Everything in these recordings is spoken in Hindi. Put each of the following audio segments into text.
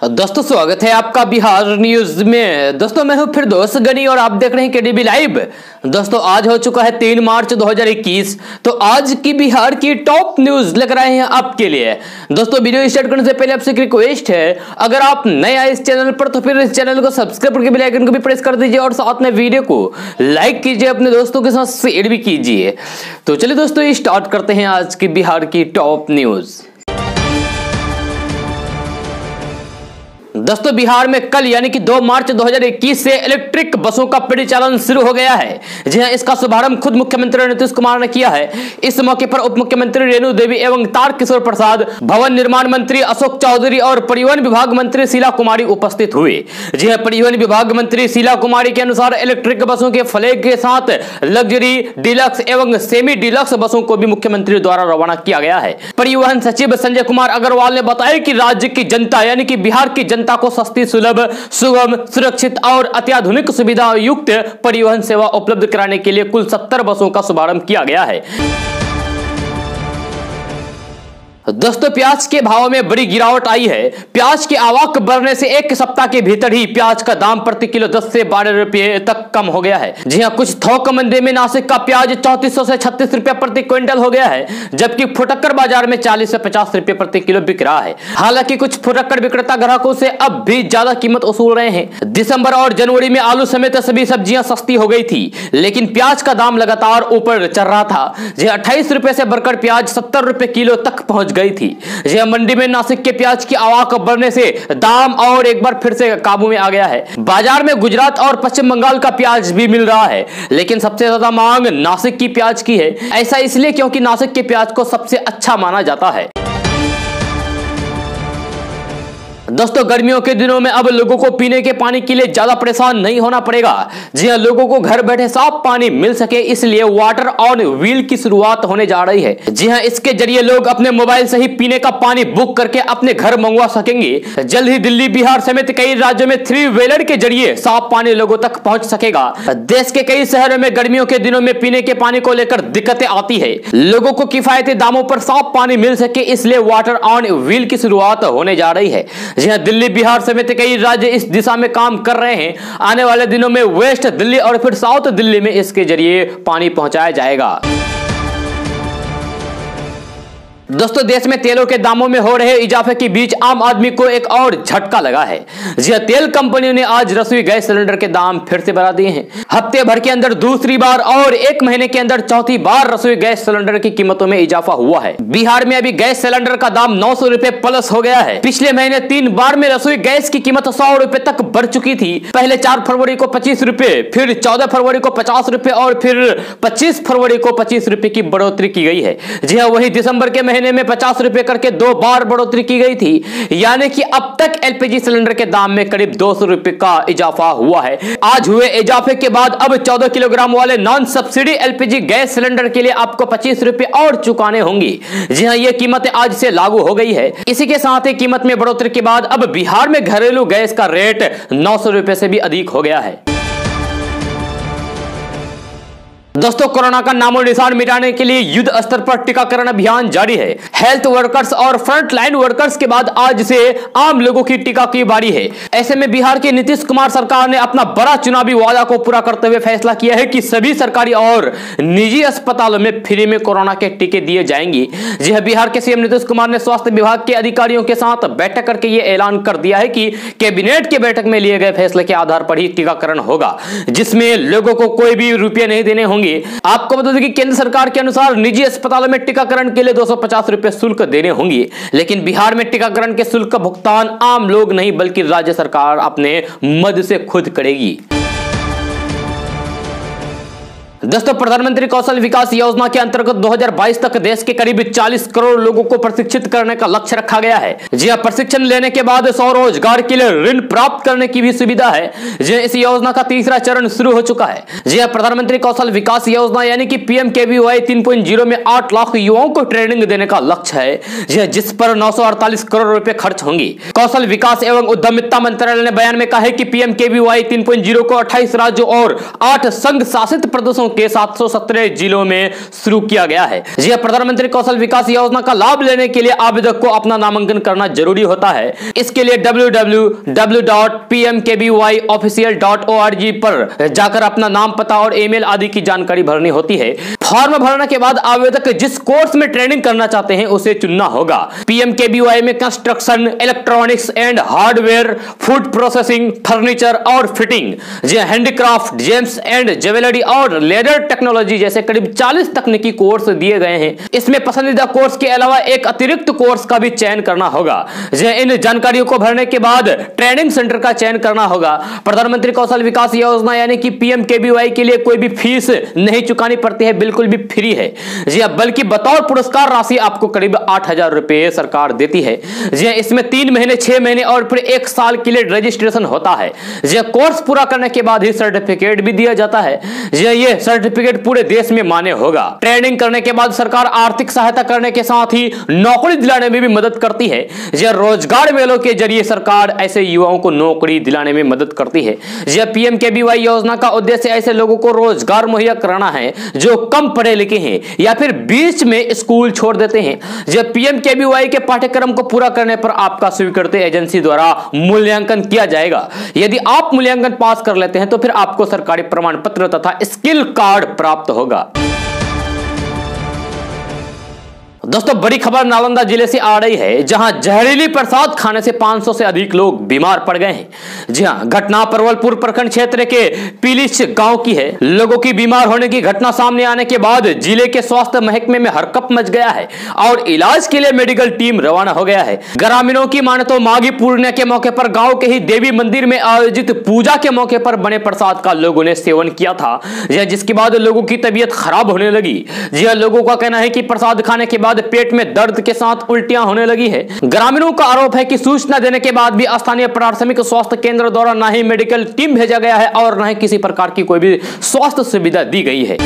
दोस्तों स्वागत है आपका बिहार न्यूज में। दोस्तों मैं हूं फिर दोस्त गनी और आप देख रहे हैं केडीबी लाइव। दोस्तों आज हो चुका है 3 मार्च 2021। तो आज की बिहार की टॉप न्यूज लेकर आए हैं आपके लिए। दोस्तों वीडियो स्टार्ट करने से पहले आपसे एक रिक्वेस्ट है, अगर आप नए आए इस चैनल पर तो फिर इस चैनल को सब्सक्राइब करके बेल आइकन को भी प्रेस कर दीजिए और साथ में वीडियो को लाइक कीजिए, अपने दोस्तों के साथ शेयर भी कीजिए। तो चलिए दोस्तों स्टार्ट करते हैं आज की बिहार की टॉप न्यूज। दोस्तों बिहार में कल यानी कि 2 मार्च 2021 से इलेक्ट्रिक बसों का परिचालन शुरू हो गया है। जी हां, इसका शुभारंभ खुद मुख्यमंत्री नीतीश कुमार ने किया है। इस मौके पर उप मुख्यमंत्री रेणु देवी एवं तारकिशोर प्रसाद, भवन निर्माण मंत्री अशोक चौधरी और परिवहन विभाग मंत्री शीला कुमारी उपस्थित हुए। जी हां, परिवहन विभाग मंत्री शीला कुमारी के अनुसार इलेक्ट्रिक बसों के फ्लैग के साथ लग्जरी, डिलक्स एवं सेमी डिलक्स बसों को भी मुख्यमंत्री द्वारा रवाना किया गया है। परिवहन सचिव संजय कुमार अग्रवाल ने बताया कि राज्य की जनता यानी कि बिहार की जनता को सस्ती, सुलभ, सुगम, सुरक्षित और अत्याधुनिक सुविधा युक्त परिवहन सेवा उपलब्ध कराने के लिए कुल 70 बसों का शुभारंभ किया गया है। दोस्तों प्याज के भाव में बड़ी गिरावट आई है। प्याज की आवक बढ़ने से एक सप्ताह के भीतर ही प्याज का दाम प्रति किलो 10 से 12 रुपए तक कम हो गया है। जी हां, कुछ थोक मंडी में नासिक का प्याज 3400 से 36 रुपए प्रति क्विंटल हो गया है, जबकि फुटक्कर बाजार में 40 से 50 रुपए प्रति किलो बिक रहा है। हालांकि कुछ फुटक्कर विक्रेता ग्राहकों से अब भी ज्यादा कीमत वसूल रहे हैं। दिसंबर और जनवरी में आलू समेत सभी सब्जियां सस्ती हो गई थी, लेकिन प्याज का दाम लगातार ऊपर चल रहा था। जी 28 रुपए से बढ़कर प्याज 70 रुपए किलो तक पहुंच गई थी। यह मंडी में नासिक के प्याज की आवक बढ़ने से दाम और एक बार फिर से काबू में आ गया है। बाजार में गुजरात और पश्चिम बंगाल का प्याज भी मिल रहा है, लेकिन सबसे ज्यादा मांग नासिक की प्याज की है। ऐसा इसलिए क्योंकि नासिक के प्याज को सबसे अच्छा माना जाता है। दोस्तों गर्मियों के दिनों में अब लोगों को पीने के पानी के लिए ज्यादा परेशान नहीं होना पड़ेगा। जी हां, लोगों को घर बैठे साफ पानी मिल सके इसलिए वाटर ऑन व्हील की शुरुआत होने जा रही है। जी हां, इसके जरिए लोग अपने मोबाइल से ही पीने का पानी बुक करके अपने घर मंगवा सकेंगे। जल्द ही दिल्ली, बिहार समेत कई राज्यों में 3 व्हीलर के जरिए साफ पानी लोगों तक पहुंच सकेगा। देश के कई शहरों में गर्मियों के दिनों में पीने के पानी को लेकर दिक्कतें आती है। लोगों को किफायती दामों पर साफ पानी मिल सके इसलिए वाटर ऑन व्हील की शुरुआत होने जा रही है। दिल्ली, बिहार समेत कई राज्य इस दिशा में काम कर रहे हैं। आने वाले दिनों में वेस्ट दिल्ली और फिर साउथ दिल्ली में इसके जरिए पानी पहुंचाया जाएगा। दोस्तों देश में तेलों के दामों में हो रहे इजाफे के बीच आम आदमी को एक और झटका लगा है। जी हां, तेल कंपनियों ने आज रसोई गैस सिलेंडर के दाम फिर से बढ़ा दिए हैं। हफ्ते भर के अंदर दूसरी बार और 1 महीने के अंदर चौथी बार रसोई गैस सिलेंडर की कीमतों में इजाफा हुआ है। बिहार में अभी गैस सिलेंडर का दाम 900 रुपए प्लस हो गया है। पिछले महीने 3 बार में रसोई गैस की कीमत 100 रुपए तक बढ़ चुकी थी। पहले 4 फरवरी को 25 रुपए, फिर 14 फरवरी को 50 रुपए और फिर 25 फरवरी को 25 रुपए की बढ़ोतरी की गई है। जी हां, वही दिसंबर के महीने में 50 रुपए करके 2 बार बढ़ोतरी की गई थी, यानी कि अब तक एलपीजी सिलेंडर के दाम में करीब 200 रुपए का इजाफा हुआ है। आज हुए इजाफे के बाद अब 14 किलोग्राम वाले non subsidy LPG gas cylinder के लिए आपको 25 रुपए और चुकाने होंगे। जी हां, ये कीमत आज से लागू हो गई है। इसी के साथ ही कीमत में बढ़ोतरी के बाद अब बिहार में घरेलू गैस का रेट 900 रुपए से भी अधिक हो गया है। दोस्तों कोरोना का नामो निशान मिटाने के लिए युद्ध स्तर पर टीकाकरण अभियान जारी है। हेल्थ वर्कर्स और फ्रंट लाइन वर्कर्स के बाद आज से आम लोगों की टीका की बारी है। ऐसे में बिहार की नीतीश कुमार सरकार ने अपना बड़ा चुनावी वादा को पूरा करते हुए फैसला किया है कि सभी सरकारी और निजी अस्पतालों में फ्री में कोरोना के टीके दिए जाएंगे। जी हां, बिहार के सीएम नीतीश कुमार ने स्वास्थ्य विभाग के अधिकारियों के साथ बैठक करके ये ऐलान कर दिया है कि कैबिनेट की बैठक में लिए गए फैसले के आधार पर ही टीकाकरण होगा, जिसमें लोगों को कोई भी रुपये नहीं देने होंगे। आपको बता दें कि केंद्र सरकार के अनुसार निजी अस्पतालों में टीकाकरण के लिए 250 रुपए शुल्क देने होंगे, लेकिन बिहार में टीकाकरण के शुल्क का भुगतान आम लोग नहीं बल्कि राज्य सरकार अपने मद से खुद करेगी। दोस्तों प्रधानमंत्री कौशल विकास योजना के अंतर्गत 2022 तक देश के करीब 40 करोड़ लोगों को प्रशिक्षित करने का लक्ष्य रखा गया है। जी हां, प्रशिक्षण लेने के बाद स्वरोजगार के लिए ऋण प्राप्त करने की भी सुविधा है। जी हां, इस योजना का तीसरा चरण शुरू हो चुका है। जी हां, प्रधानमंत्री कौशल विकास योजना यानी कि पीएमकेवीवाई 3.0 में 8 लाख युवाओं को ट्रेनिंग देने का लक्ष्य है। जी हां, जिस पर 948 करोड़ रुपए खर्च होंगे। कौशल विकास एवं उद्यमिता मंत्रालय ने बयान में कहा है कि पीएमकेवीवाई 3.0 को 28 राज्यों और 8 संघ शासित प्रदेशों के 717 जिलों में शुरू किया गया है। यह प्रधानमंत्री कौशल विकास योजना का लाभ लेने के लिए आवेदक को अपना नामांकन करना जरूरी होता है। इसके लिए www.pmkvyofficial.org पर जाकर अपना नाम, पता और ईमेल आदि की जानकारी भरनी होती है। फॉर्म भरने के बाद आवेदक जिस कोर्स में ट्रेनिंग करना चाहते हैं उसे चुनना होगा। पीएमकेवीवाई में construction, electronics and hardware, food processing, furniture और fitting, handicraft, gems and jewellery और लेदर टेक्नोलॉजी जैसे करीब 40 तकनीकी कोर्स दिए गए हैं। इसमें पसंदीदा कोर्स के अलावा एक अतिरिक्त कोर्स का भी चयन करना होगा। इन जानकारियों को भरने के बाद ट्रेनिंग सेंटर का चयन करना होगा। प्रधानमंत्री कौशल विकास योजना यानी कि पीएमकेवीवाई के लिए कोई भी फीस नहीं चुकानी पड़ती है, बिल्कुल भी फ्री है जी, बल्कि बतौर पुरस्कार राशि आपको करीब 8,000 रुपए सरकार देती है जी। इसमें 3 महीने, 6 महीने और फिर 1 साल के लिए रजिस्ट्रेशन होता है जी। कोर्स पूरा करने के बाद ही सर्टिफिकेट भी दिया जाता है जी। ये सर्टिफिकेट पूरे देश में मान्य होगा। ट्रेनिंग करने के बाद सरकार आर्थिक सहायता करने के साथ ही नौकरी दिलाने में भी मदद करती है जी। रोजगार मेलों के जरिए सरकार ऐसे युवाओं को नौकरी दिलाने में मदद करती है जी। पीएमकेवीवाई योजना का उद्देश्य ऐसे लोगों को रोजगार मुहैया कराना है जो कम पढ़े लिखे हैं या फिर बीच में स्कूल छोड़ देते हैं। जब पीएमकेवीवाई के पाठ्यक्रम को पूरा करने पर आपका स्वीकृत एजेंसी द्वारा मूल्यांकन किया जाएगा। यदि आप मूल्यांकन पास कर लेते हैं तो फिर आपको सरकारी प्रमाण पत्र तथा स्किल कार्ड प्राप्त होगा। दोस्तों, बड़ी खबर नालंदा जिले से आ रही है, जहां जहरीली प्रसाद खाने से 500 से अधिक लोग बीमार पड़ गए हैं। जी हां, घटना परवलपुर प्रखंड क्षेत्र के पीलिच गांव की है। लोगों की बीमार होने की घटना सामने आने के बाद जिले के स्वास्थ्य महकमे में हरकंप मच गया है और इलाज के लिए मेडिकल टीम रवाना हो गया है। ग्रामीणों की माने तो माघी पूर्णिमा के मौके पर गांव के ही देवी मंदिर में आयोजित पूजा के मौके पर बने प्रसाद का लोगों ने सेवन किया था, जिसके बाद लोगों की तबीयत खराब होने लगी। जी हां, लोगों का कहना है कि प्रसाद खाने के बाद पेट में दर्द के साथ उल्टियां होने लगी है। ग्रामीणों का आरोप है कि सूचना देने के बाद भी स्थानीय प्राथमिक स्वास्थ्य केंद्र द्वारा न ही मेडिकल टीम भेजा गया है और न ही किसी प्रकार की कोई भी स्वास्थ्य सुविधा दी गई है।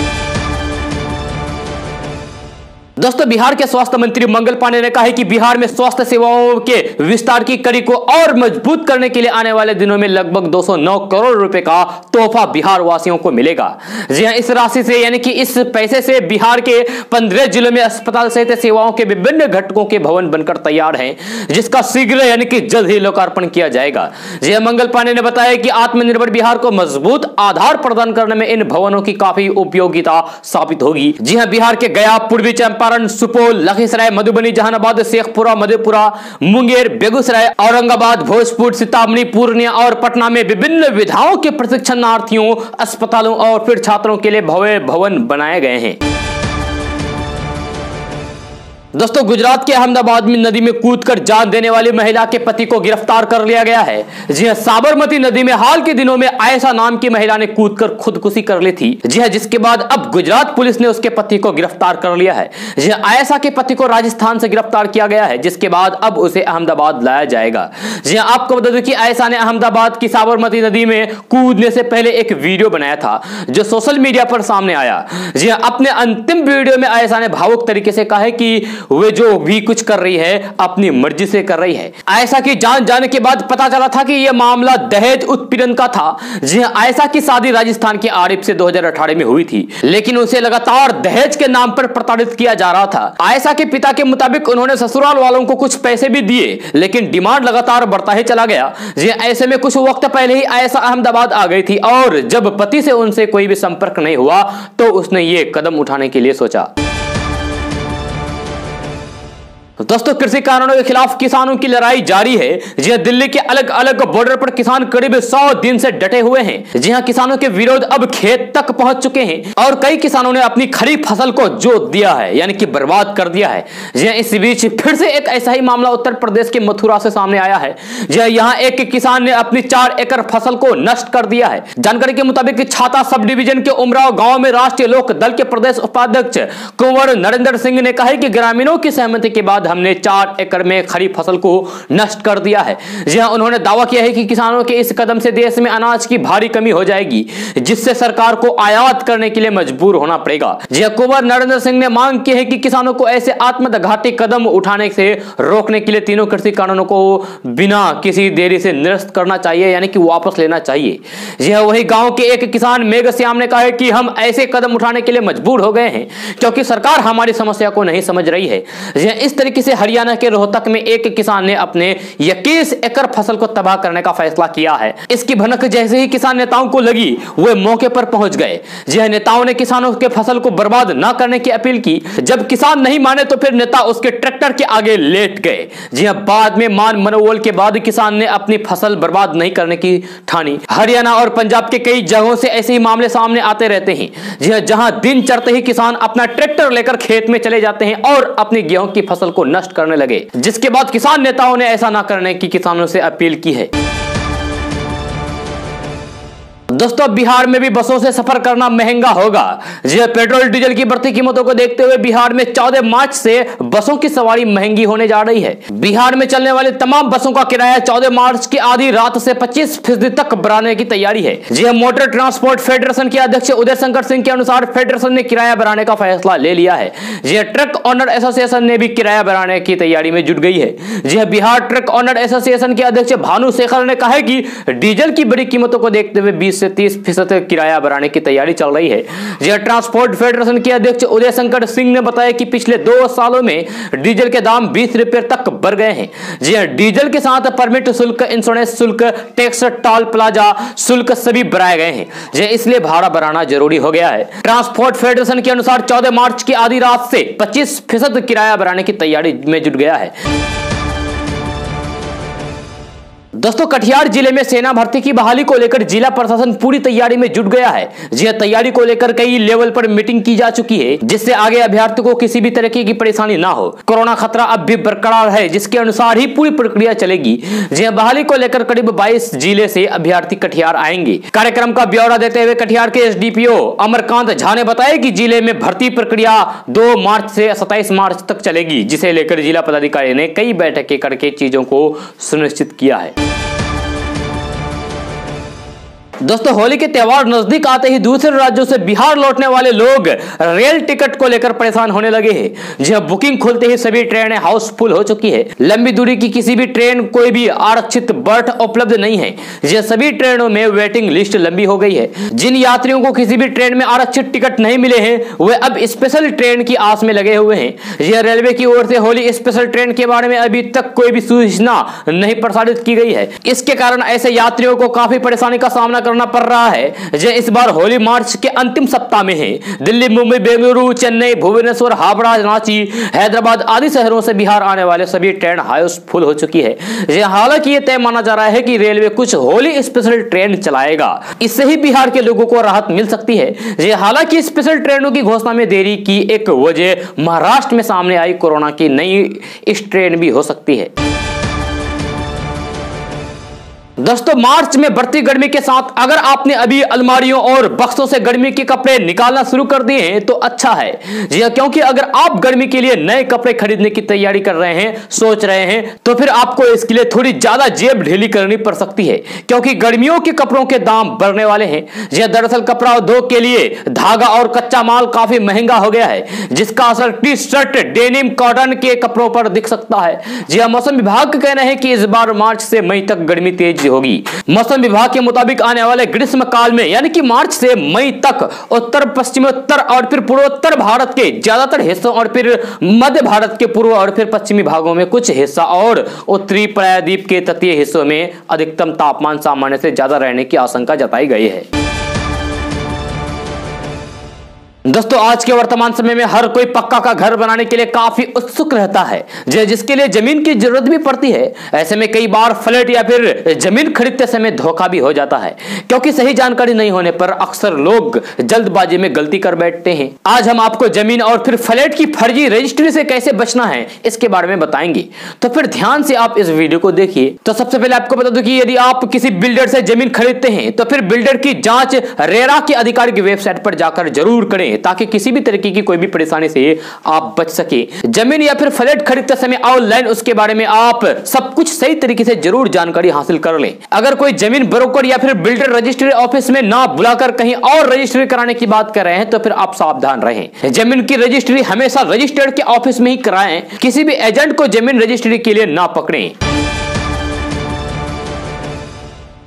दोस्तों, बिहार के स्वास्थ्य मंत्री मंगल पांडे ने कहा है कि बिहार में स्वास्थ्य सेवाओं के विस्तार की कड़ी को और मजबूत करने के लिए आने वाले दिनों में लगभग 209 करोड़ रुपए का तोहफा बिहार वासियों को मिलेगा। जी हां, इस राशि से यानी कि इस पैसे से बिहार के 15 जिलों में अस्पताल सहित सेवाओं के विभिन्न घटकों के भवन बनकर तैयार हैं, जिसका शीघ्र यानी कि जल्द ही लोकार्पण किया जाएगा। जी हां, मंगल पांडे ने बताया कि आत्मनिर्भर बिहार को मजबूत आधार प्रदान करने में इन भवनों की काफी उपयोगिता साबित होगी। जी हां, बिहार के गया, पूर्वी चंपारण, सुपौल, लखीसराय, मधुबनी, जहानाबाद, शेखपुरा, मधेपुरा, मुंगेर, बेगूसराय, औरंगाबाद, भोजपुर, सीतामढ़ी, पूर्णिया और पटना में विभिन्न विधाओं के प्रशिक्षणार्थियों, अस्पतालों और फिर छात्रों के लिए भव्य भवन बनाए गए हैं। दोस्तों, गुजरात के अहमदाबाद में नदी में कूदकर जान देने वाली महिला के पति को गिरफ्तार कर लिया गया है। जी हां, साबरमती नदी में हाल के दिनों में आयशा नाम की महिला ने कूदकर खुदकुशी कर ली थी। जी हां, जिसके बाद अब गुजरात पुलिस ने उसके पति को गिरफ्तार कर लिया है। जी हां, आयशा के पति को राजस्थान से गिरफ्तार किया गया है, जिसके बाद अब उसे अहमदाबाद लाया जाएगा। जी हां, आपको बता दूं कि आयशा ने अहमदाबाद की साबरमती नदी में कूदने से पहले एक वीडियो बनाया था जो सोशल मीडिया पर सामने आया। जी हां, अपने अंतिम वीडियो में आयशा ने भावुक तरीके से कहा है कि वे जो भी कुछ कर रही है अपनी मर्जी से कर रही है। आयशा की जान जाने के बाद पता चला था कि यह मामला दहेज उत्पीड़न का था। जी हां, आयशा की शादी राजस्थान के आरिफ से 2018 में हुई थी, लेकिन उसे लगातार दहेज के नाम पर प्रताड़ित किया जा रहा था। आयशा के पिता के मुताबिक उन्होंने ससुराल वालों को कुछ पैसे भी दिए, लेकिन डिमांड लगातार बढ़ता ही चला गया। जी हां, ऐसे में कुछ वक्त पहले ही आयशा अहमदाबाद आ गई थी और जब पति से उनसे कोई भी संपर्क नहीं हुआ तो उसने ये कदम उठाने के लिए सोचा। दोस्तों, कृषि कानूनों के खिलाफ किसानों की लड़ाई जारी है। जी हां, दिल्ली के अलग अलग बॉर्डर पर किसान करीब 100 दिन से डटे हुए हैं। जी हां, किसानों के विरोध अब खेत तक पहुंच चुके हैं और कई किसानों ने अपनी खरीफ फसल को जोत दिया है, यानी कि बर्बाद कर दिया है। जी हां, इस बीच फिर से एक ऐसा ही मामला उत्तर प्रदेश के मथुरा से सामने आया है। जी हां, यहां एक किसान ने अपनी 4 एकड़ फसल को नष्ट कर दिया है। जानकारी के मुताबिक छाता सब डिवीजन के उमराव गांव में राष्ट्रीय लोक दल के प्रदेश उपाध्यक्ष कुंवर नरेंद्र सिंह ने कहा कि ग्रामीणों की सहमति के बाद हमने 4 एकड़ में खरीफ फसल को नष्ट कर दिया है। जी हां, उन्होंने दावा किया है कि किसानों के इस कदम से देश में अनाज की भारी कमी हो जाएगी, जिससे सरकार को आयात करने के लिए मजबूर होना पड़ेगा। जी हां, कुंवर नरेंद्र सिंह ने मांग की है कि किसानों को ऐसे आत्मघाती कदम उठाने से रोकने के लिए तीनों कृषि कानूनों को बिना किसी देरी से निरस्त करना चाहिए, यानी कि वापस लेना चाहिए। जी हां, वही गांव के एक किसान मेघश्याम ने कहा है कि हम ऐसे कदम उठाने के लिए मजबूर हो गए हैं क्योंकि सरकार हमारी समस्या को नहीं समझ रही है। जी हां, इस तरीके से हरियाणा के रोहतक में एक किसान ने अपने 21 एकड़ फसल को तबाह करने का फैसला किया है। इसकी भनक जैसे ही किसान नेताओं को लगी, वे मौके पर पहुंच गए। जी हां, नेताओं ने किसानों के फसल को बर्बाद न करने की अपील की। जब किसान नहीं माने तो फिर नेता उसके ट्रैक्टर के आगे लेट गए। जी हां, बाद में मान मनोबल के बाद किसान ने अपनी फसल बर्बाद नहीं करने की ठानी। हरियाणा और पंजाब के कई जगहों से ऐसे ही मामले सामने आते रहते हैं। जी हां, जहां दिन चढ़ते ही किसान अपना ट्रैक्टर लेकर खेत में चले जाते हैं और अपनी गेहूं की फसल को नष्ट करने लगे, जिसके बाद किसान नेताओं ने ऐसा न करने की किसानों से अपील की है। दोस्तों, बिहार में भी बसों से सफर करना महंगा होगा। जी, पेट्रोल डीजल की बढ़ती कीमतों को देखते हुए बिहार में 14 मार्च से बसों की सवारी महंगी होने जा रही है। बिहार में चलने वाली तमाम बसों का किराया 14 मार्च की आधी रात से 25% तक बढ़ाने की तैयारी है। जी, मोटर ट्रांसपोर्ट फेडरेशन के अध्यक्ष उदय शंकर सिंह के अनुसार फेडरेशन ने किराया बढ़ाने का फैसला ले लिया है। जी, ट्रक ऑनर एसोसिएशन ने भी किराया बढ़ाने की तैयारी में जुट गई है। जी, बिहार ट्रक ऑनर एसोसिएशन के अध्यक्ष भानु शेखर ने कहा है कि डीजल की बड़ी कीमतों को देखते हुए 20 से 30% किराया बढ़ाने की तैयारी चल रही है। जी, ट्रांसपोर्ट फेडरेशन के अध्यक्ष उदय शंकर सिंह ने बताया कि पिछले 2 सालों में डीजल के दाम 20 रुपए तक बढ़ गए हैं। जी, डीजल के साथ परमिट शुल्क, इंश्योरेंस शुल्क, टैक्स, टोल प्लाजा शुल्क सभी बढ़ाए गए हैं। जी, इसलिए भाड़ा बढ़ाना जरूरी हो गया है। ट्रांसपोर्ट फेडरेशन के अनुसार 14 मार्च की आधी रात से 25% किराया बढ़ाने की तैयारी में जुट गया है। दोस्तों, कटिहार जिले में सेना भर्ती की बहाली को लेकर जिला प्रशासन पूरी तैयारी में जुट गया है। जी, तैयारी को लेकर कई लेवल पर मीटिंग की जा चुकी है, जिससे आगे अभ्यर्थियों को किसी भी तरीके की परेशानी ना हो। कोरोना खतरा अब भी बरकरार है, जिसके अनुसार ही पूरी प्रक्रिया चलेगी। जी, बहाली को लेकर करीब 22 जिले से अभ्यर्थी कटिहार आएंगे। कार्यक्रम का ब्यौरा देते हुए कटिहार के एसडीपीओ अमरकांत झा ने बताया कि जिले में भर्ती प्रक्रिया 2 मार्च से 27 मार्च तक चलेगी, जिसे लेकर जिला पदाधिकारी ने कई बैठकें करके चीजों को सुनिश्चित किया है। दोस्तों, होली के त्योहार नजदीक आते ही दूसरे राज्यों से बिहार लौटने वाले लोग रेल टिकट को लेकर परेशान होने लगे हैं। जी, बुकिंग खुलते ही सभी ट्रेनें हाउसफुल हो चुकी है। लंबी दूरी की किसी भी ट्रेन कोई भी आरक्षित बर्थ उपलब्ध नहीं है। जी, सभी ट्रेनों में वेटिंग लिस्ट लंबी हो गई है। जिन यात्रियों को किसी भी ट्रेन में आरक्षित टिकट नहीं मिले हैं, वे अब स्पेशल ट्रेन की आस में लगे हुए हैं। जी, रेलवे की ओर से होली स्पेशल ट्रेन के बारे में अभी तक कोई भी सूचना नहीं प्रसारित की गई है। इसके कारण ऐसे यात्रियों को काफी परेशानी का सामना करना पड़ रहा है। जो इस बार होली मार्च के अंतिम सप्ताह में है। दिल्ली, मुंबई, बेंगलुरु, चेन्नई, भुवनेश्वर, हावड़ा, रांची, हैदराबाद आदि शहरों से बिहार आने वाले सभी ट्रेन हाउसफुल हो चुकी है। हालांकि यह तय माना जा रहा है कि रेलवे कुछ होली स्पेशल ट्रेन चलाएगा, इससे ही बिहार के लोगों को राहत मिल सकती है। हालांकि स्पेशल ट्रेनों की घोषणा में देरी की एक वजह महाराष्ट्र में सामने आई कोरोना की नई स्ट्रेन भी हो सकती है। दोस्तों, मार्च में बढ़ती गर्मी के साथ अगर आपने अभी अलमारियों और बक्सों से गर्मी के कपड़े निकालना शुरू कर दिए हैं तो अच्छा है। जी हाँ, क्योंकि अगर आप गर्मी के लिए नए कपड़े खरीदने की तैयारी कर रहे हैं, सोच रहे हैं, तो फिर आपको इसके लिए थोड़ी ज्यादा जेब ढीली करनी पड़ सकती है, क्योंकि गर्मियों के कपड़ों के दाम बढ़ने वाले हैं। जी हाँ, दरअसल कपड़ा उद्योग के लिए धागा और कच्चा माल काफी महंगा हो गया है, जिसका असर टी शर्ट, डेनिम, कॉटन के कपड़ों पर दिख सकता है। जी हाँ, मौसम विभाग का कहना है कि इस बार मार्च से मई तक गर्मी तेज होगी। मौसम विभाग के मुताबिक आने वाले ग्रीष्म काल में यानी कि मार्च से मई तक उत्तर, पश्चिमोत्तर और फिर पूर्वोत्तर भारत के ज्यादातर हिस्सों और फिर मध्य भारत के पूर्व और फिर पश्चिमी भागों में कुछ हिस्सा और उत्तरी प्रायद्वीप के तटीय हिस्सों में अधिकतम तापमान सामान्य से ज्यादा रहने की आशंका जताई गई है। दोस्तों, आज के वर्तमान समय में हर कोई पक्का का घर बनाने के लिए काफी उत्सुक रहता है, जिसके लिए जमीन की जरूरत भी पड़ती है। ऐसे में कई बार फ्लैट या फिर जमीन खरीदते समय धोखा भी हो जाता है, क्योंकि सही जानकारी नहीं होने पर अक्सर लोग जल्दबाजी में गलती कर बैठते हैं। आज हम आपको जमीन और फिर फ्लैट की फर्जी रजिस्ट्री से कैसे बचना है इसके बारे में बताएंगे, तो फिर ध्यान से आप इस वीडियो को देखिए। तो सबसे पहले आपको बता दूं कि यदि आप किसी बिल्डर से जमीन खरीदते हैं तो फिर बिल्डर की जांच रेरा की आधिकारिक वेबसाइट पर जाकर जरूर करें। लें ताकि किसी भी तरीके की कोई भी परेशानी से आप बच सके। जमीन या फिर फ्लैट खरीदते समय ऑनलाइन उसके बारे में आप सब कुछ सही तरीके से जरूर जानकारी हासिल कर लें। अगर कोई जमीन ब्रोकर या फिर बिल्डर रजिस्ट्री ऑफिस में ना बुलाकर कहीं और रजिस्ट्री कराने की बात कर रहे हैं तो फिर आप सावधान रहें। जमीन की रजिस्ट्री हमेशा रजिस्टर्ड के ऑफिस में ही कराएं, किसी भी एजेंट को जमीन रजिस्ट्री के लिए ना पकड़ें।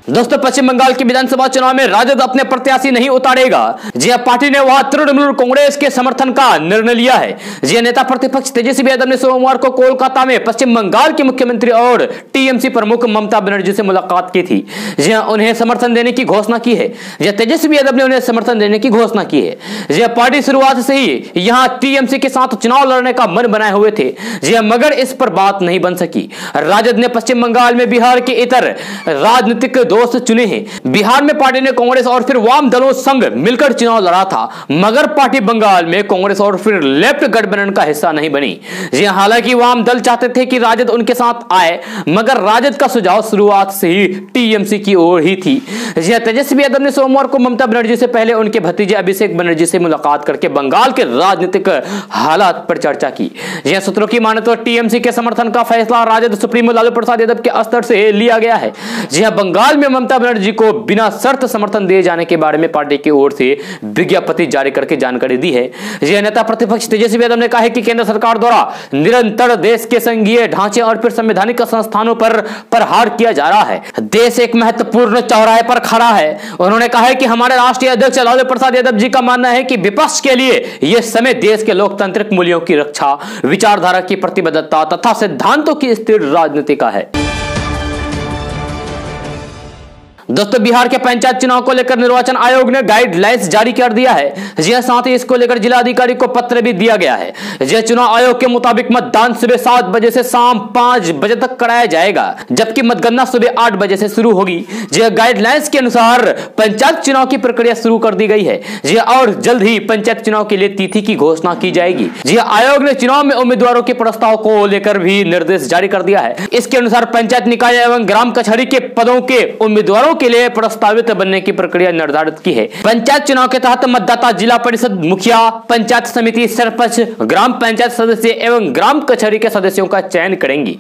दोस्तों, पश्चिम बंगाल के विधानसभा चुनाव में राजद अपने प्रत्याशी नहीं उतारेगा। जी हां, पार्टी ने वहां तृणमूल कांग्रेस के समर्थन का निर्णय लिया है। जी हां, नेता प्रतिपक्ष तेजस्वी यादव ने सोमवार को कोलकाता में पश्चिम बंगाल के मुख्यमंत्री और टीएमसी प्रमुख ममता बनर्जी से मुलाकात की थी। जी हां, उन्हें समर्थन देने की घोषणा की है। जी हां, तेजस्वी यादव ने उन्हें समर्थन देने की घोषणा की है। जी हां, पार्टी शुरुआत से ही यहां टीएमसी के साथ चुनाव लड़ने का मन बनाए हुए थे। जी हां, मगर इस पर बात नहीं बन सकी। राजद ने पश्चिम बंगाल में बिहार के इतर राजनीतिक दोस्त चुने हैं। बिहार में पार्टी ने कांग्रेस और फिर वाम दलों संग मिलकर चुनाव लड़ा था, मगर पार्टी बंगाल में कांग्रेस और फिर लेफ्ट गठबंधन का हिस्सा नहीं बनी। जी हालांकि वाम दल चाहते थे कि राजद उनके साथ आए, मगर राजद का सुझाव शुरुआत से ही टीएमसी की ओर ही थी। जी तेजस्वी यादव ने सोमवार को ममता बनर्जी से पहले उनके भतीजे अभिषेक बनर्जी से मुलाकात करके बंगाल के राजनीतिक हालात पर चर्चा की। जी सूत्रों की माने तो टीएमसी के समर्थन का फैसला राजद सुप्रीमो लालू प्रसाद यादव के स्तर से लिया गया है। जी बंगाल में ममता बनर्जी को बिना शर्त समर्थन दिए जाने के बारे में पार्टी की ओर से विज्ञप्ति जारी करके जानकारी दी है। जी नेता प्रतिपक्ष तेजस्वी यादव ने कहा है कि केंद्र सरकार द्वारा निरंतर देश के संघीय ढांचे और फिर संवैधानिक संस्थानों पर प्रहार किया जा रहा है। देश एक महत्वपूर्ण चौराहे पर खड़ा है। उन्होंने कहा है कि हमारे राष्ट्रीय अध्यक्ष लालू प्रसाद यादव जी का मानना है कि विपक्ष के लिए यह समय देश के लोकतांत्रिक मूल्यों की रक्षा, विचारधारा की प्रतिबद्धता तथा सिद्धांतों की स्थिर राजनीति का है। दोस्तों, बिहार के पंचायत चुनाव को लेकर निर्वाचन आयोग ने गाइडलाइंस जारी कर दिया है। जी साथ ही इसको लेकर जिला अधिकारी को पत्र भी दिया गया है। जी चुनाव आयोग के मुताबिक मतदान सुबह 7 बजे से शाम 5 बजे तक कराया जाएगा, जबकि मतगणना सुबह 8 बजे से शुरू होगी। जी गाइडलाइंस के अनुसार पंचायत चुनाव की प्रक्रिया शुरू कर दी गई है। जी और जल्द ही पंचायत चुनाव के लिए तिथि की घोषणा की जाएगी। जी आयोग ने चुनाव में उम्मीदवारों के प्रस्ताव को लेकर भी निर्देश जारी कर दिया है। इसके अनुसार पंचायत निकाय एवं ग्राम कचहरी के पदों के उम्मीदवारों के लिए प्रस्तावित बनने की प्रक्रिया निर्धारित की है। पंचायत चुनाव के तहत मतदाता जिला परिषद मुखिया, पंचायत समिति सरपंच, ग्राम पंचायत सदस्य एवं ग्राम कचहरी के सदस्यों का चयन करेंगी।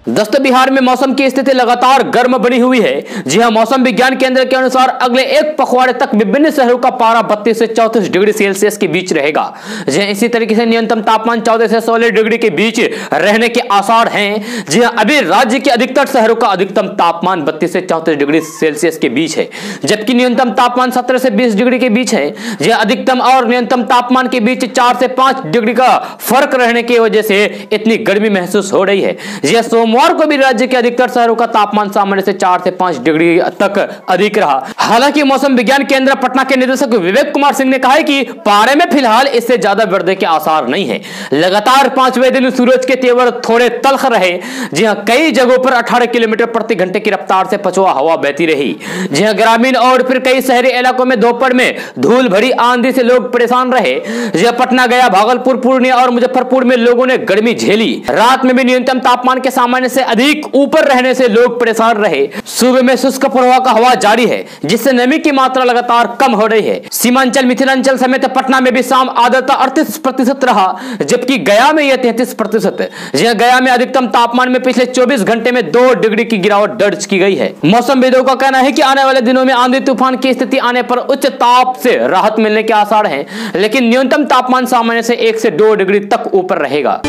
दोस्तों, बिहार में मौसम की स्थिति लगातार गर्म बनी हुई है। जी हां, मौसम विज्ञान केंद्र के अनुसार अगले एक पखवाड़े तक विभिन्न शहरों का पारा 32 से 34 डिग्री सेल्सियस के बीच रहेगा। जी इसी तरीके से न्यूनतम तापमान 14 से 16 डिग्री के बीच रहने के आसार हैं। जी हां, अभी राज्य के अधिकतर शहरों का अधिकतम तापमान 32 से 34 डिग्री सेल्सियस के बीच है, जबकि न्यूनतम तापमान 17 से 20 डिग्री के बीच है। जी अधिकतम और न्यूनतम तापमान के बीच 4 से 5 डिग्री का फर्क रहने की वजह से इतनी गर्मी महसूस हो रही है। जी सोमवार को भी राज्य के अधिकतर शहरों का तापमान सामान्य से 4 से 5 डिग्री तक अधिक रहा। हालांकि मौसम विज्ञान केंद्र पटना के निदेशक विवेक कुमार सिंह ने कहा है कि पारे में फिलहाल इससे ज्यादा बढ़ने के आसार नहीं है। लगातार 5वें दिन सूरज के तेवर थोड़े तल्ख रहे। जी हां, कई जगहों पर 18 किलोमीटर प्रति घंटे की रफ्तार से पछुआ हवा बहती रही। जी हां, ग्रामीण और फिर कई शहरी इलाकों में दोपहर में धूल भरी आंधी से लोग परेशान रहे। जी हां, पटना, गया, भागलपुर, पूर्णिया और मुजफ्फरपुर में लोगों ने गर्मी झेली। रात में भी न्यूनतम तापमान के सामान्य से अधिक ऊपर रहने से लोग परेशान रहे। सुबह में शुष्क प्रवाह का हवा जारी है, जिससे नमी की मात्रा लगातार कम हो रही है। सीमांचल, मिथिलांचल समेत पटना में भी शाम आर्द्रता 38% रहा, जबकि गया में यह 33%। गया में अधिकतम तापमान में पिछले 24 घंटे में 2 डिग्री की गिरावट दर्ज की गई है। मौसमविदों का कहना है कि आने वाले दिनों में आंधी तूफान की स्थिति आने पर उच्च ताप से राहत मिलने के आसार हैं, लेकिन न्यूनतम तापमान सामान्य से 1 से 2 डिग्री तक ऊपर रहेगा।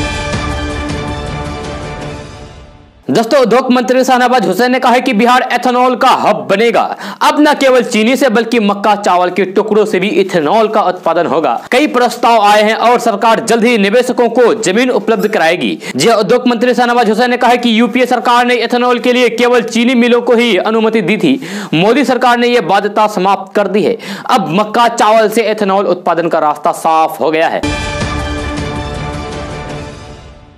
दोस्तों, उद्योग मंत्री शाहनवाज हुसैन ने कहा है कि बिहार एथेनॉल का हब बनेगा। अब न केवल चीनी से बल्कि मक्का, चावल के टुकड़ों से भी इथेनॉल का उत्पादन होगा। कई प्रस्ताव आए हैं और सरकार जल्द ही निवेशकों को जमीन उपलब्ध कराएगी। जी उद्योग मंत्री शाहनवाज हुसैन ने कहा है कि यूपीए सरकार ने एथेनॉल के लिए केवल चीनी मिलों को ही अनुमति दी थी। मोदी सरकार ने यह बाध्यता समाप्त कर दी है। अब मक्का, चावल से एथेनॉल उत्पादन का रास्ता साफ हो गया है।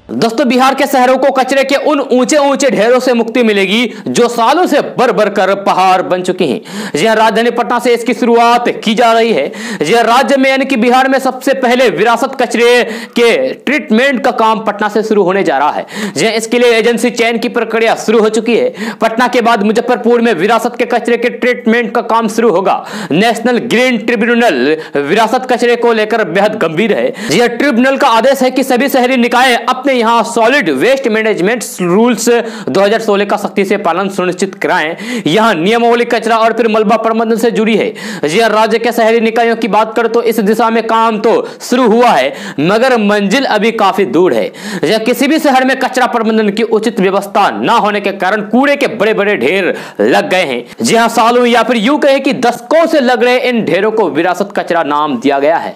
दोस्तों बिहार के शहरों को कचरे के उन ऊंचे ऊंचे ढेरों से मुक्ति मिलेगी जो सालों से भर भर कर पहाड़ बन चुके हैं। जी हां, राजधानी पटना से इसकी शुरुआत की जा रही है। जी हां, राज्य में यानी कि बिहार में सबसे पहले विरासत कचरे के ट्रीटमेंट का काम पटना से शुरू होने जा रहा है। जी हां, इसके लिए एजेंसी चयन की प्रक्रिया शुरू हो चुकी है। पटना के बाद मुजफ्फरपुर में विरासत के कचरे के ट्रीटमेंट का काम शुरू होगा। नेशनल ग्रीन ट्रिब्यूनल विरासत कचरे को लेकर बेहद गंभीर है। जी हां, ट्रिब्यूनल का आदेश है कि सभी शहरी निकाय अपने यहां सॉलिड वेस्ट मैनेजमेंट रूल्स 2016 का सख्ती से पालन सुनिश्चित कराएं। यहां नियमावली कचरा और फिर मलबा प्रबंधन से जुड़ी है। जी हां, राज्य के शहरी निकायों की बात करें तो इस दिशा में काम तो शुरू हुआ है मगर मंजिल अभी काफी दूर है। किसी भी शहर में कचरा प्रबंधन की उचित व्यवस्था न होने के कारण कूड़े के बड़े बड़े ढेर लग गए हैं। जी हां, सालों या फिर यूं कहें कि दशकों से लग रहे इन ढेरों को विरासत कचरा नाम दिया गया है।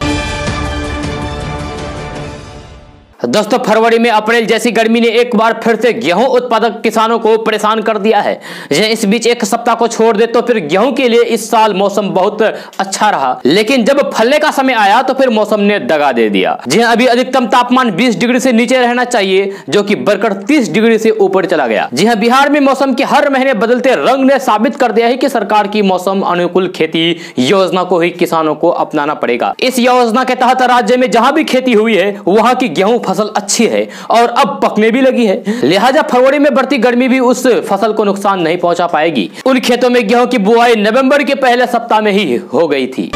दोस्तों फरवरी में अप्रैल जैसी गर्मी ने एक बार फिर से गेहूं उत्पादक किसानों को परेशान कर दिया है। इस बीच एक सप्ताह को छोड़ दे तो फिर गेहूं के लिए इस साल मौसम बहुत अच्छा रहा, लेकिन जब फलने का समय आया तो फिर मौसम ने दगा दे दिया। जी हां, अभी अधिकतम तापमान 20 डिग्री से नीचे रहना चाहिए जो कि बढ़कर 30 डिग्री से ऊपर चला गया। जी हां, बिहार में मौसम के हर महीने बदलते रंग ने साबित कर दिया है कि सरकार की मौसम अनुकूल खेती योजना को ही किसानों को अपनाना पड़ेगा। इस योजना के तहत राज्य में जहां भी खेती हुई है वहां की गेहूं फसल अच्छी है और अब पकने भी लगी है। लिहाजा फरवरी में बढ़ती गर्मी भी उस फसल को नुकसान नहीं पहुंचा पाएगी। उन खेतों में गेहूं की बुआई नवंबर के पहले सप्ताह में ही हो गई थी।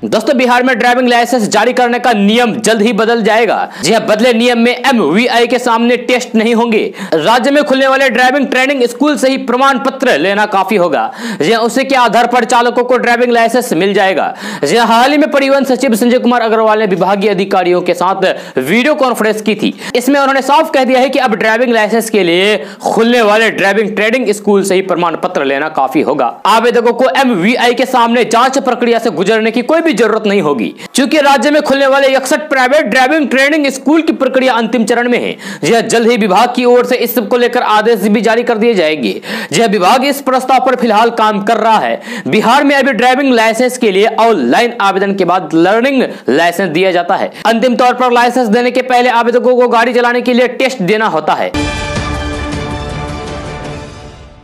दोस्तों बिहार में ड्राइविंग लाइसेंस जारी करने का नियम जल्द ही बदल जाएगा। जी हां, बदले नियम में MVI के सामने टेस्ट नहीं होंगे। राज्य में खुलने वाले ड्राइविंग ट्रेनिंग स्कूल से ही प्रमाण पत्र लेना काफी होगा। जी हां, उसी के आधार पर चालकों को ड्राइविंग लाइसेंस मिल जाएगा। जी हां, हाल ही में परिवहन सचिव संजय कुमार अग्रवाल ने विभागीय अधिकारियों के साथ वीडियो कॉन्फ्रेंस की थी। इसमें उन्होंने साफ कह दिया है कि अब ड्राइविंग लाइसेंस के लिए खुलने वाले ड्राइविंग ट्रेनिंग स्कूल से ही प्रमाण पत्र लेना काफी होगा। आवेदकों को MVI के सामने जांच प्रक्रिया से गुजरने की कोई जरूरत नहीं होगी। क्योंकि राज्य में खुलने वाले 61 प्राइवेट ड्राइविंग ट्रेनिंग स्कूल की प्रक्रिया अंतिम चरण में है। जी जल्द ही विभाग की ओर से इस सब को लेकर आदेश भी जारी कर दिए जाएंगे। जी विभाग इस प्रस्ताव पर फिलहाल काम कर रहा है। बिहार में अभी ड्राइविंग लाइसेंस के लिए ऑनलाइन आवेदन के बाद लर्निंग लाइसेंस दिया जाता है। अंतिम तौर पर लाइसेंस देने के पहले आवेदकों को गाड़ी चलाने के लिए टेस्ट देना होता है।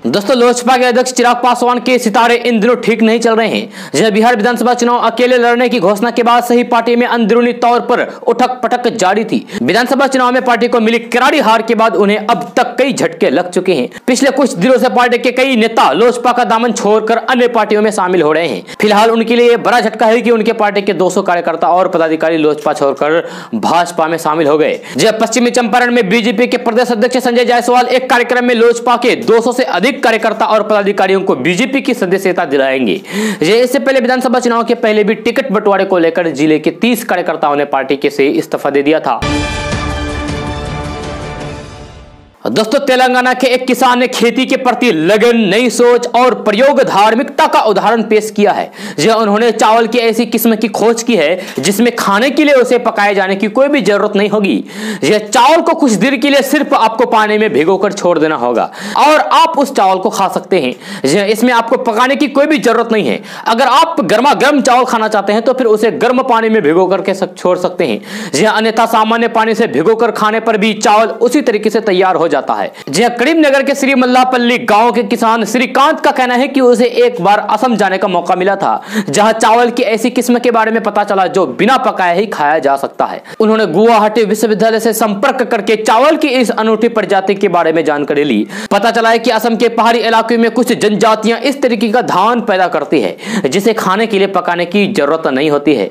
दोस्तों लोजपा के अध्यक्ष चिराग पासवान के सितारे इन दिनों ठीक नहीं चल रहे हैं। जब बिहार विधानसभा चुनाव अकेले लड़ने की घोषणा के बाद से ही पार्टी में अंदरूनी तौर पर उठक पटक जारी थी। विधानसभा चुनाव में पार्टी को मिली करारी हार के बाद उन्हें अब तक कई झटके लग चुके हैं। पिछले कुछ दिनों से पार्टी के कई नेता लोजपा का दामन छोड़कर अन्य पार्टियों में शामिल हो रहे हैं। फिलहाल उनके लिए बड़ा झटका है कि उनके पार्टी के 200 कार्यकर्ता और पदाधिकारी लोजपा छोड़कर भाजपा में शामिल हो गए। जब पश्चिमी चंपारण में बीजेपी के प्रदेश अध्यक्ष संजय जायसवाल एक कार्यक्रम में लोजपा के 200 से अधिक कार्यकर्ता और पदाधिकारियों को बीजेपी की सदस्यता दिलाएंगे। इससे पहले विधानसभा चुनाव के पहले भी टिकट बंटवारे को लेकर जिले के 30 कार्यकर्ताओं ने पार्टी के से इस्तीफा दे दिया था। दोस्तों तेलंगाना के एक किसान ने खेती के प्रति लगन, नई सोच और प्रयोग धार्मिकता का उदाहरण पेश किया है। जो उन्होंने चावल की ऐसी किस्म की खोज की है जिसमें खाने के लिए उसे पकाए जाने की कोई भी जरूरत नहीं होगी। यह चावल को कुछ देर के लिए सिर्फ आपको पानी में भिगोकर छोड़ देना होगा और आप उस चावल को खा सकते हैं। इसमें आपको पकाने की कोई भी जरूरत नहीं है। अगर आप गर्मा गर्म चावल खाना चाहते हैं तो फिर उसे गर्म पानी में भिगो करके छोड़ सकते हैं। अन्यथा सामान्य पानी से भिगोकर खाने पर भी चावल उसी तरीके से तैयार हो जाता है। करीमनगर के श्री मल्लापल्ली गांव के किसान श्रीकांत का कहना है कि उसे एक बार असम जाने का मौका मिला था जहां चावल की ऐसी किस्म के बारे में पता चला जो बिना पकाए ही खाया जा सकता है। उन्होंने गुवाहाटी विश्वविद्यालय से संपर्क करके चावल की इस अनूठी प्रजाति के बारे में जानकारी ली। पता चला है कि असम के पहाड़ी इलाके में कुछ जनजातियां इस तरीके का धान पैदा करती है जिसे खाने के लिए पकाने की जरूरत नहीं होती है।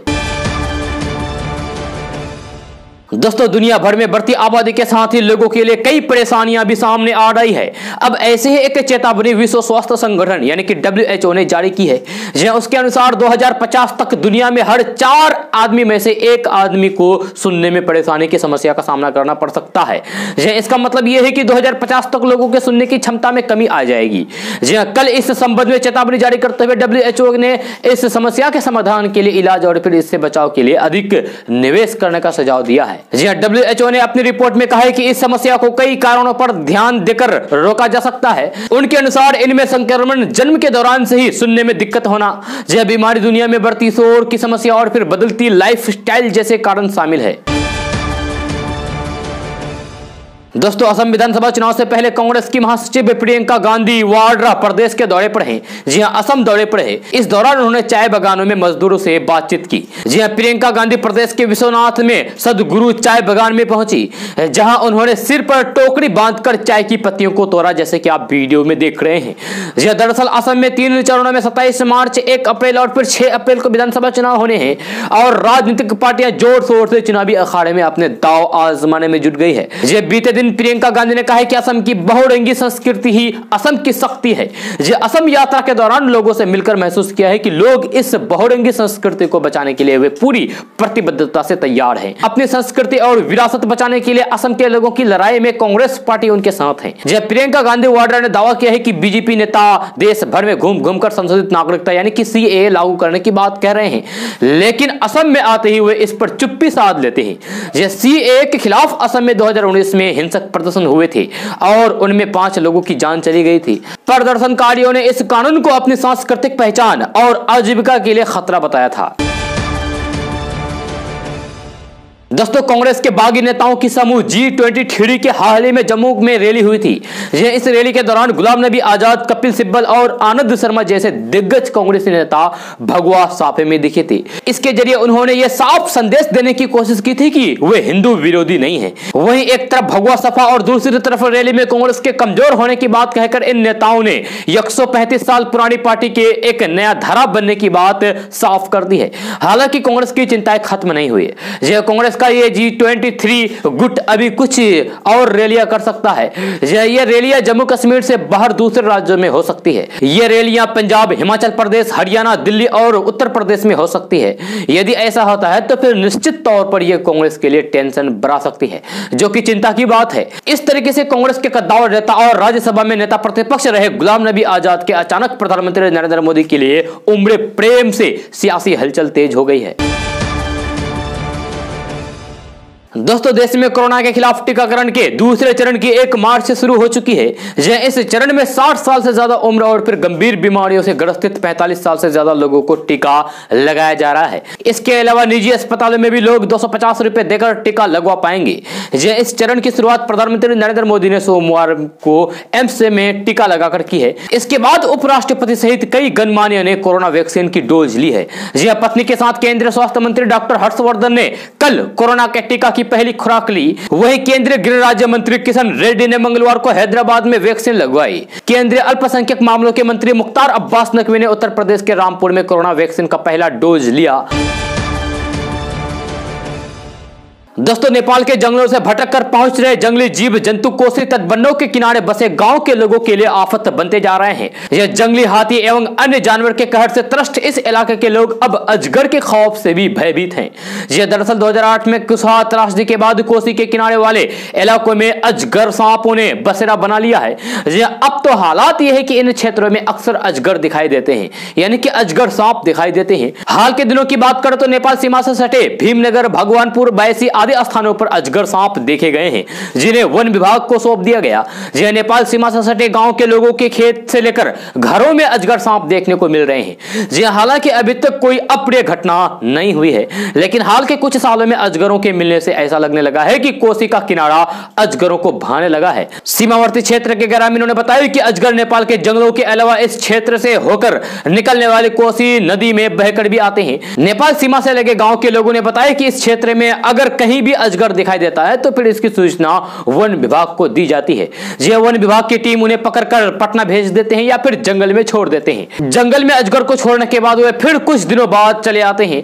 दोस्तों दुनिया भर में बढ़ती आबादी के साथ ही लोगों के लिए कई परेशानियां भी सामने आ रही है। अब ऐसे ही एक चेतावनी विश्व स्वास्थ्य संगठन यानी कि WHO ने जारी की है। उसके अनुसार 2050 तक दुनिया में हर 4 आदमी में से 1 आदमी को सुनने में परेशानी की समस्या का सामना करना पड़ सकता है। इसका मतलब यह है कि 2050 तक लोगों के सुनने की क्षमता में कमी आ जाएगी। कल इस संबंध में चेतावनी जारी करते हुए WHO ने इस समस्या के समाधान के लिए इलाज और फिर इससे बचाव के लिए अधिक निवेश करने का सुझाव दिया है। WHO ने अपनी रिपोर्ट में कहा है कि इस समस्या को कई कारणों पर ध्यान देकर रोका जा सकता है। उनके अनुसार इनमें संक्रमण जन्म के दौरान से ही सुनने में दिक्कत होना, यह बीमारी दुनिया में बढ़ती शोर की समस्या और फिर बदलती लाइफस्टाइल जैसे कारण शामिल है। दोस्तों असम विधानसभा चुनाव से पहले कांग्रेस की महासचिव प्रियंका गांधी वाड्रा प्रदेश के दौरे पर हैं। जी हां, असम दौरे पर है। इस दौरान उन्होंने चाय बागानों में मजदूरों से बातचीत की। जी हां, प्रियंका गांधी प्रदेश के विश्वनाथ में सदगुरु चाय बागान में पहुंची, जहां उन्होंने सिर पर टोकरी बांधकर चाय की पत्तियों को तोड़ा, जैसे कि आप वीडियो में देख रहे हैं। जी हां, दरअसल असम में 3 चरणों में 27 मार्च, 1 अप्रैल और फिर 6 अप्रैल को विधानसभा चुनाव होने हैं और राजनीतिक पार्टियां जोर शोर से चुनावी अखाड़े में अपने दांव आजमाने में जुट गई है। बीते दिन प्रियंका गांधी ने कहा है कि असम की बहुरंगी संस्कृति ही असम की शक्ति है। असम यात्रा के दौरान लोगों से मिलकर महसूस किया है कि लोग इस बहुरंगी संस्कृति को बचाने के लिए वे पूरी प्रतिबद्धता से तैयार हैं। अपनी संस्कृति और विरासत बचाने के लिए असम के लोगों की लड़ाई में कांग्रेस पार्टी उनके साथ है। प्रियंका गांधी वाड्रा ने दावा किया है कि बीजेपी नेता देश भर में घूम घूम कर संशोधित नागरिकता यानी कि सीएए लागू करने की बात कह रहे हैं, लेकिन असम में आते ही वे इस पर चुप्पी साध लेते हैं। सीएए के खिलाफ असम में 2019 में हिंसक प्रदर्शन हुए थे और उनमें 5 लोगों की जान चली गई थी। प्रदर्शनकारियों ने इस कानून को अपनी सांस्कृतिक पहचान और आजीविका के लिए खतरा बताया था। दोस्तों कांग्रेस के बागी नेताओं की समूह G20 थ्योरी के हाल ही में जम्मू में रैली हुई थी। इस रैली के दौरान गुलाम नबी आजाद, कपिल सिब्बल और आनंद शर्मा जैसे दिग्गज कांग्रेसी नेता भगवा साफे में दिखे थे। इसके जरिए उन्होंने यह साफ संदेश देने की कोशिश की थी कि वे हिंदू विरोधी नहीं है। वहीं एक तरफ भगवा सफा और दूसरी तरफ रैली में कांग्रेस के कमजोर होने की बात कहकर इन नेताओं ने 135 साल पुरानी पार्टी के एक नया धारा बनने की बात साफ कर दी है। हालांकि कांग्रेस की चिंताएं खत्म नहीं हुई है। कांग्रेस ये G23 गुट अभी कुछ और रैलियां कर सकता है। ये रैलियां जम्मू कश्मीर से बाहर दूसरे राज्यों में हो सकती है। ये रैलियां पंजाब, हिमाचल प्रदेश, हरियाणा, दिल्ली और उत्तर प्रदेश में हो सकती है। यदि ऐसा होता है तो फिर निश्चित तौर पर यह कांग्रेस के लिए टेंशन बढ़ा सकती है, जो कि चिंता की बात है। इस तरीके से कांग्रेस के कद्दावर नेता और राज्यसभा में नेता प्रतिपक्ष रहे गुलाम नबी आजाद के अचानक प्रधानमंत्री नरेंद्र मोदी के लिए उमड़े प्रेम से सियासी हलचल तेज हो गई है। दोस्तों देश में कोरोना के खिलाफ टीकाकरण के दूसरे चरण की 1 मार्च से शुरू हो चुकी है। इस चरण में 60 साल से ज्यादा उम्र और फिर गंभीर बीमारियों से ग्रसित 45 साल से ज्यादा लोगों को टीका लगाया जा रहा है। इसके अलावा निजी अस्पतालों में भी लोग 250 रुपए देकर टीका लगवा पाएंगे। इस चरण की शुरुआत प्रधानमंत्री नरेंद्र मोदी ने सोमवार को एम्स में टीका लगाकर की है। इसके बाद उपराष्ट्रपति सहित कई गणमान्य ने कोरोना वैक्सीन की डोज ली है। पत्नी के साथ केंद्रीय स्वास्थ्य मंत्री डॉक्टर हर्षवर्धन ने कल कोरोना के टीका की पहली खुराक ली। वहीं केंद्रीय गृह राज्य मंत्री किशन रेड्डी ने मंगलवार को हैदराबाद में वैक्सीन लगवाई। केंद्रीय अल्पसंख्यक मामलों के मंत्री मुख्तार अब्बास नकवी ने उत्तर प्रदेश के रामपुर में कोरोना वैक्सीन का पहला डोज लिया। दोस्तों नेपाल के जंगलों से भटक कर पहुंच रहे जंगली जीव जंतु कोसी तटबंधों के किनारे बसे गांव के लोगों के लिए आफत बनते जा रहे हैं। यह जंगली हाथी एवं अन्य जानवर के कहर से त्रस्त इस इलाके के लोग अब अजगर के खौफ से भी भयभीत हैं। यह दरअसल 2008 में कुशवाहा त्रासदी के बाद कोसी के किनारे वाले इलाकों में अजगर सांपों ने बसेरा बना लिया है। अब तो हालात यह है कि इन क्षेत्रों में अक्सर अजगर दिखाई देते हैं, यानी कि अजगर सांप दिखाई देते हैं। हाल के दिनों की बात करें तो नेपाल सीमा से सटे भीमनगर, भगवानपुर, बैसी आदि स्थानों पर अजगर सांप देखे गए हैं, जिन्हें वन विभाग को सौंप दिया गया। यह नेपाल सीमा से सटे गांव के लोगों के खेत से लेकर घरों में अजगर सांप देखने को मिल रहे हैं। हालांकि अभी तक कोई अप्रिय घटना नहीं हुई है, लेकिन हाल के कुछ सालों में अजगरों के मिलने से ऐसा लगने लगा है कि कोसी का किनारा अजगरों को भाने लगा है। सीमावर्ती क्षेत्र के ग्रामीणों ने बताया कि अजगर नेपाल के जंगलों के अलावा इस क्षेत्र से होकर निकलने वाली कोसी नदी में बहकर भी आते हैं। नेपाल सीमा से लगे गांव के लोगों ने बताया कि इस क्षेत्र में अगर कहीं भी अजगर दिखाई देता है तो फिर इसकी सूचना वन विभाग को दी जाती है। यह वन विभाग की टीम उन्हें पकड़कर पटना भेज देते हैं या फिर जंगल में छोड़ देते हैं। जंगल में अजगर को छोड़ने के बाद वे फिर कुछ दिनों बाद चले आते हैं।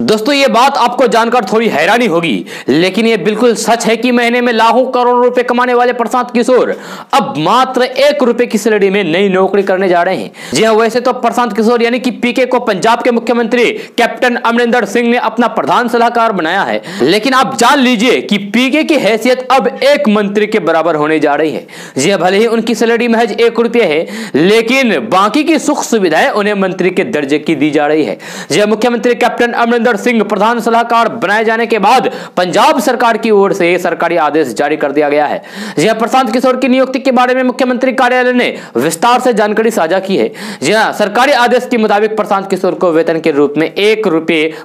दोस्तों ये बात आपको जानकर थोड़ी हैरानी होगी, लेकिन ये बिल्कुल सच है कि महीने में लाखों करोड़ों रुपए कमाने वाले प्रशांत किशोर अब मात्र 1 रुपए की सैलरी में नई नौकरी करने जा रहे हैं। जी हां, वैसे तो प्रशांत किशोर यानी कि पीके को पंजाब के मुख्यमंत्री कैप्टन अमरिंदर सिंह ने अपना प्रधान सलाहकार बनाया है, लेकिन आप जान लीजिए कि पीके की हैसियत अब एक मंत्री के बराबर होने जा रही है। जी हां, भले ही उनकी सैलरी महज 1 रुपया है, लेकिन बाकी की सुख सुविधाएं उन्हें मंत्री के दर्जे की दी जा रही है। जी हां, मुख्यमंत्री कैप्टन अमरिंदर अमरिंदर सिंह प्रधान सलाहकार बनाए जाने के बाद पंजाब सरकार की ओर से सरकारी आदेश जारी कर दिया गया है। जी हां, प्रशांत किशोर की नियुक्ति के बारे में मुख्यमंत्री कार्यालय ने विस्तार से जानकारी साझा की है। जी हां, सरकारी आदेश के मुताबिक प्रशांत किशोर को वेतन के रूप में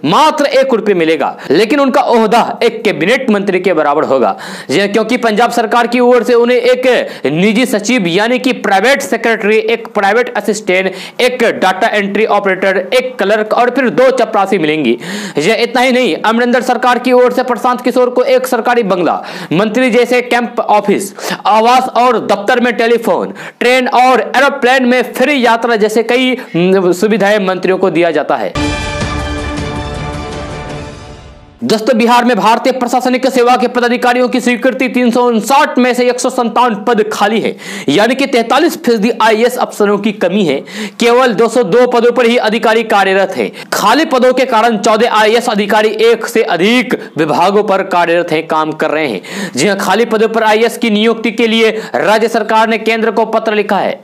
मात्र 1 रुपये मिलेगा, लेकिन उनका ओहदा एक कैबिनेट मंत्री के बराबर होगा। जी हां, क्योंकि पंजाब सरकार की ओर से उन्हें एक निजी सचिव यानी कि प्राइवेट सेक्रेटरी, एक प्राइवेट असिस्टेंट, एक डाटा एंट्री ऑपरेटर, एक क्लर्क और फिर 2 चपरासी मिलेंगी। यह इतना ही नहीं, अमरिंदर सरकार की ओर से प्रशांत किशोर को एक सरकारी बंगला, मंत्री जैसे कैंप ऑफिस, आवास और दफ्तर में टेलीफोन, ट्रेन और एरोप्लेन में फ्री यात्रा जैसे कई सुविधाएं मंत्रियों को दिया जाता है। दोस्तों, बिहार में भारतीय प्रशासनिक सेवा के पदाधिकारियों की स्वीकृति 359 में से 157 पद खाली है, यानी कि 43% आईएएस अफसरों की कमी है। केवल 202 पदों पर ही अधिकारी कार्यरत हैं। खाली पदों के कारण 14 आईएएस अधिकारी एक से अधिक विभागों पर कार्यरत हैं, काम कर रहे हैं। जी हां, खाली पदों पर आईएएस की नियुक्ति के लिए राज्य सरकार ने केंद्र को पत्र लिखा है।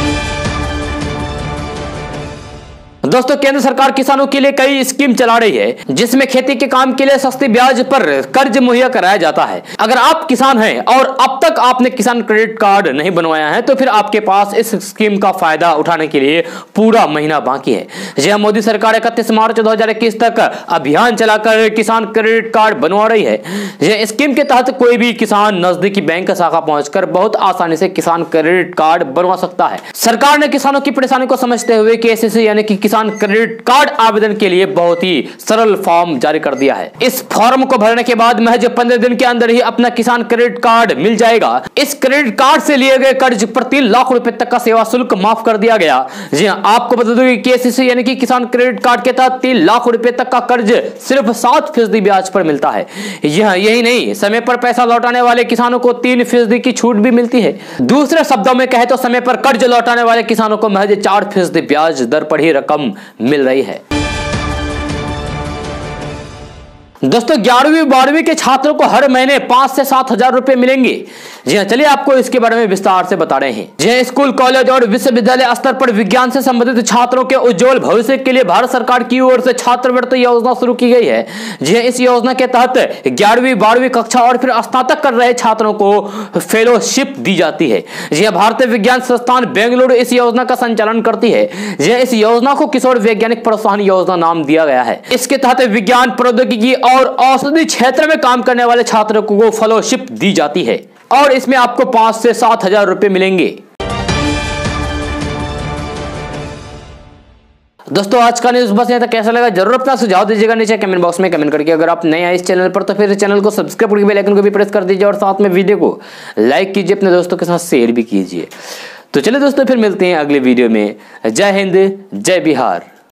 दोस्तों, केंद्र सरकार किसानों के लिए कई स्कीम चला रही है, जिसमें खेती के काम के लिए सस्ती ब्याज पर कर्ज मुहैया कराया जाता है। अगर आप किसान हैं और अब तक आपने किसान क्रेडिट कार्ड नहीं बनवाया है, तो फिर आपके पास इस स्कीम का फायदा उठाने के लिए पूरा महीना बाकी है। जी हां, मोदी सरकार 31 मार्च 2021 तक अभियान चलाकर किसान क्रेडिट कार्ड बनवा रही है। यह स्कीम के तहत कोई भी किसान नजदीकी बैंक शाखा पहुंचकर बहुत आसानी से किसान क्रेडिट कार्ड बनवा सकता है। सरकार ने किसानों की परेशानी को समझते हुए केसीसी यानी कि किसान क्रेडिट कार्ड आवेदन के लिए बहुत ही सरल फॉर्म जारी कर दिया है। इस फॉर्म को भरने के बाद महज 15 दिन के अंदर ही अपना किसान क्रेडिट कार्ड मिल जाएगा। इस क्रेडिट कार्ड से लिए गए कर्ज पर 3 लाख रुपए तक का सेवा शुल्क माफ कर दिया गया। जी हां, आपको बता दूं कि केसीसी यानी कि किसान क्रेडिट कार्ड के तहत 3 लाख रुपए तक का कर्ज सिर्फ 7% ब्याज पर मिलता है। यही नहीं, समय पर पैसा लौटाने वाले किसानों को 3% की छूट भी मिलती है। दूसरे शब्दों में कहे तो समय पर कर्ज लौटाने वाले किसानों को महज 4% ब्याज दर पर ही रकम मिल रही है। दोस्तों, 11वीं 12वीं के छात्रों को हर महीने 5 से 7 हजार रुपए मिलेंगे। जी हां, चलिए आपको इसके बारे में विस्तार से बता रहे हैं। जी हां, स्कूल, कॉलेज और विश्वविद्यालय स्तर पर विज्ञान से संबंधित छात्रों के उज्जवल भविष्य के लिए भारत सरकार की ओर से छात्रवृत्ति योजना शुरू की गई है। जी हां, इस योजना के तहत 11वीं 12वीं कक्षा और फिर स्नातक कर रहे छात्रों को फेलोशिप दी जाती है। जी हां, भारतीय विज्ञान संस्थान बेंगलुरु इस योजना का संचालन करती है। जी हां, इस योजना को किशोर वैज्ञानिक प्रोत्साहन योजना नाम दिया गया है। इसके तहत विज्ञान, प्रौद्योगिकी और औषधि क्षेत्र में काम करने वाले छात्रों को फेलोशिप दी जाती है और इसमें आपको 5 से 7 हजार रुपए मिलेंगे। दोस्तों, आज का न्यूज़ बस यहाँ तक। कैसा लगा जरूर अपना सुझाव दीजिएगा नीचे कमेंट बॉक्स में कमेंट करके। अगर आप नए आए इस चैनल पर तो फिर चैनल को सब्सक्राइब करके बेल आइकन को भी प्रेस कर दीजिए और साथ में वीडियो को लाइक कीजिए, अपने दोस्तों के साथ शेयर भी कीजिए। तो चलिए दोस्तों, फिर मिलते हैं अगले वीडियो में। जय हिंद, जय बिहार।